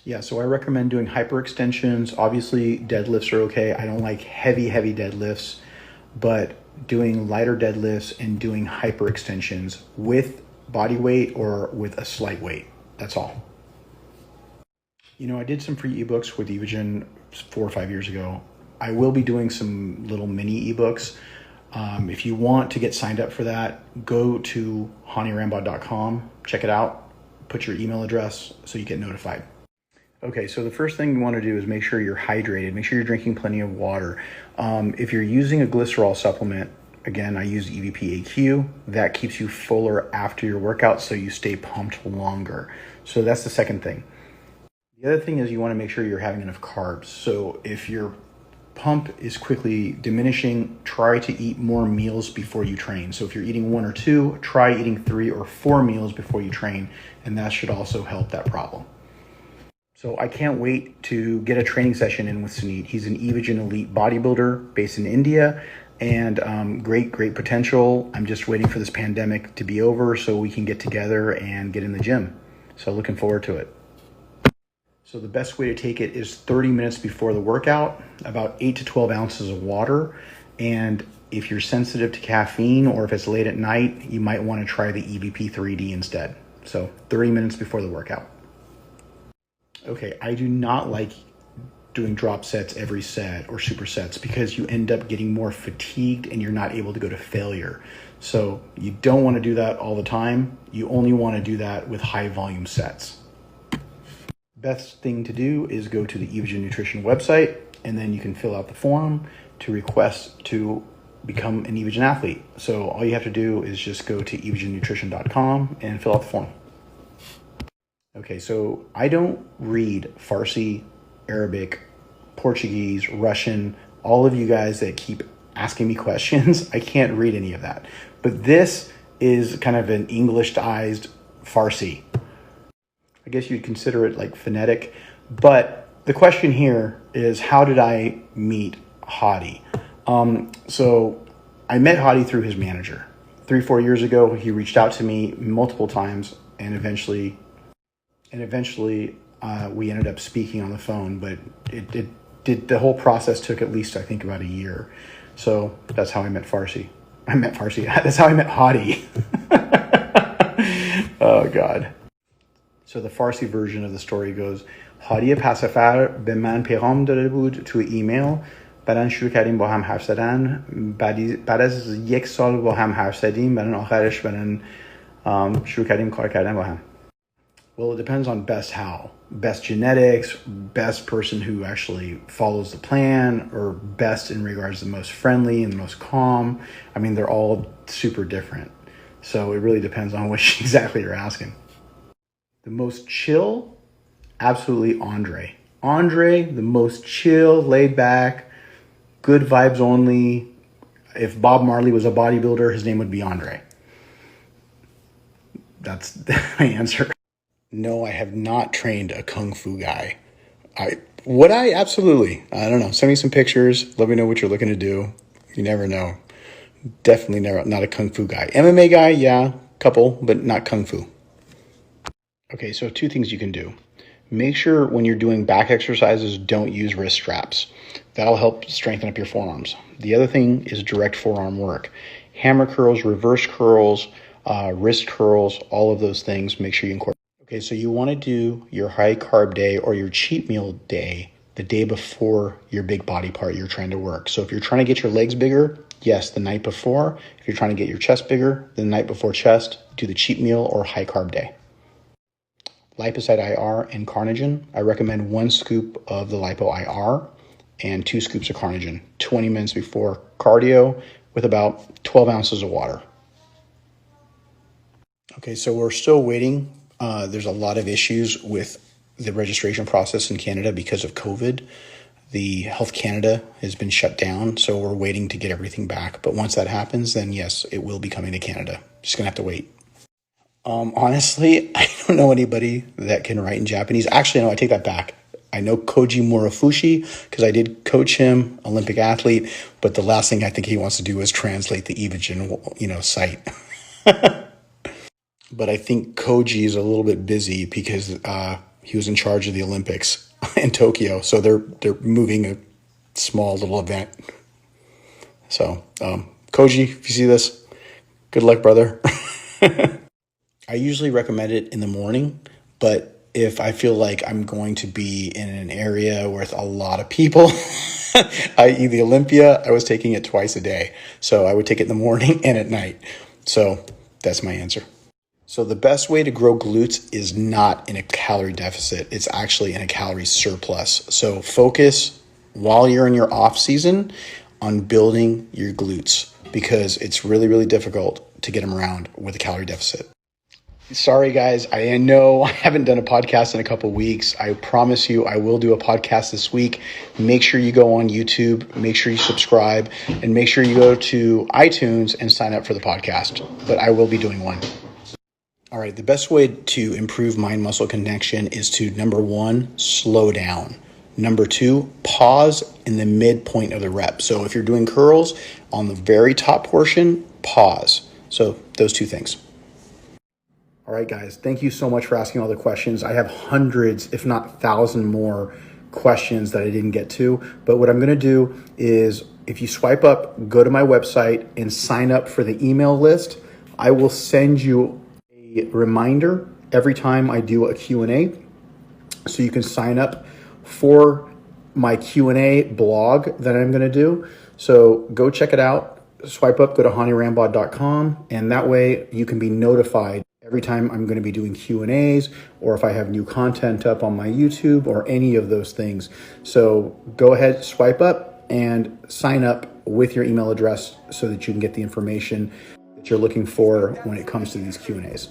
Yeah, so I recommend doing hyperextensions. Obviously, deadlifts are okay. I don't like heavy deadlifts, but doing lighter deadlifts and doing hyperextensions with body weight or with a slight weight. That's all. You know, I did some free ebooks with Evogen 4 or 5 years ago. I will be doing some little mini ebooks. If you want to get signed up for that, go to hanyrambod.com, check it out, put your email address so you get notified. Okay, so the first thing you want to do is make sure you're hydrated. Make sure you're drinking plenty of water. If you're using a glycerol supplement, again, I use EVP AQ. That keeps you fuller after your workout, so you stay pumped longer. So that's the second thing. The other thing is you want to make sure you're having enough carbs. So if your pump is quickly diminishing, try to eat more meals before you train. So if you're eating 1 or 2, try eating 3 or 4 meals before you train, and that should also help that problem. So I can't wait to get a training session in with Sunit. He's an Evogen elite bodybuilder based in India, and great potential. I'm just waiting for this pandemic to be over so we can get together and get in the gym. So looking forward to it. So the best way to take it is 30 minutes before the workout, about 8 to 12 ounces of water. And if you're sensitive to caffeine or if it's late at night, you might want to try the EVP 3D instead. So 30 minutes before the workout. Okay, I do not like doing drop sets every set or supersets because you end up getting more fatigued and you're not able to go to failure. So you don't want to do that all the time. You only want to do that with high volume sets. Best thing to do is go to the Evogen Nutrition website, and then you can fill out the form to request to become an Evogen athlete. So all you have to do is just go to evogennutrition.com and fill out the form. Okay, so I don't read Farsi, Arabic, Portuguese, Russian, all of you guys that keep asking me questions, I can't read any of that. But this is kind of an Englished-ized Farsi. I guess you'd consider it like phonetic. But the question here is, how did I meet Hadi? So I met Hadi through his manager. 3-4 years ago, he reached out to me multiple times, and eventually we ended up speaking on the phone, but the whole process took at least, I think, about a year. So that's how I met Farsi. That's how I met Hadi. Oh, God. So the Farsi version of the story goes, Hadi pasafar be man پیغام داده بود تو ایمیل. بعدن شروع کردیم با هم حرف زدن. بعد از 1 سال با هم حرف زدیم. بعدن آخرش شروع کردیم کار کردن با هم. Well, it depends on best how. Best genetics, best person who actually follows the plan, or best in regards to the most friendly and the most calm. I mean, they're all super different. So it really depends on which exactly you're asking. The most chill, absolutely Andrei. Andrei, the most chill, laid back, good vibes only. If Bob Marley was a bodybuilder, his name would be Andrei. That's my answer. No, I have not trained a Kung Fu guy. Would I? Absolutely. I don't know. Send me some pictures. Let me know what you're looking to do. You never know. Definitely not a Kung Fu guy. MMA guy, yeah, couple, but not Kung Fu. Okay, so 2 things you can do. Make sure when you're doing back exercises, don't use wrist straps. That'll help strengthen up your forearms. The other thing is direct forearm work. Hammer curls, reverse curls, wrist curls, all of those things, make sure you incorporate. Okay, so you want to do your high carb day or your cheat meal day the day before your big body part you're trying to work. So if you're trying to get your legs bigger, yes, the night before. If you're trying to get your chest bigger, the night before chest, do the cheat meal or high carb day. Lipocyte IR and Carnogen. I recommend 1 scoop of the Lipo IR and 2 scoops of Carnogen, 20 minutes before cardio with about 12 ounces of water. Okay, so we're still waiting. There's a lot of issues with the registration process in Canada because of COVID. The Health Canada has been shut down, so we're waiting to get everything back. But once that happens, then yes, it will be coming to Canada. Just gonna have to wait. Honestly, I don't know anybody that can write in Japanese. Actually, no, I take that back. I know Koji Murafushi because I did coach him, Olympic athlete, but the last thing I think he wants to do is translate the Evogen, site. But I think Koji is a little bit busy because he was in charge of the Olympics in Tokyo. So they're moving a small little event. So Koji, if you see this, good luck, brother. I usually recommend it in the morning, but if I feel like I'm going to be in an area with a lot of people, i.e. the Olympia, I was taking it twice a day. So I would take it in the morning and at night. So that's my answer. So the best way to grow glutes is not in a calorie deficit. It's actually in a calorie surplus. So focus while you're in your off season on building your glutes, because it's really, really difficult to get them around with a calorie deficit. Sorry, guys. I know I haven't done a podcast in a couple weeks. I promise you I will do a podcast this week. Make sure you go on YouTube, make sure you subscribe, and make sure you go to iTunes and sign up for the podcast. But I will be doing one. All right. The best way to improve mind-muscle connection is to, number one, slow down. Number two, pause in the midpoint of the rep. So if you're doing curls, on the very top portion, pause. So those two things. All right, guys, thank you so much for asking all the questions. I have hundreds, if not 1,000 more questions that I didn't get to. But what I'm going to do is, if you swipe up, go to my website and sign up for the email list. I will send you a reminder every time I do a Q&A. So you can sign up for my Q&A blog that I'm going to do. So go check it out. Swipe up, go to hanyrambod.com, and that way you can be notified every time I'm going to be doing Q&As, or if I have new content up on my YouTube or any of those things. So go ahead, swipe up and sign up with your email address so that you can get the information that you're looking for when it comes to these Q&As.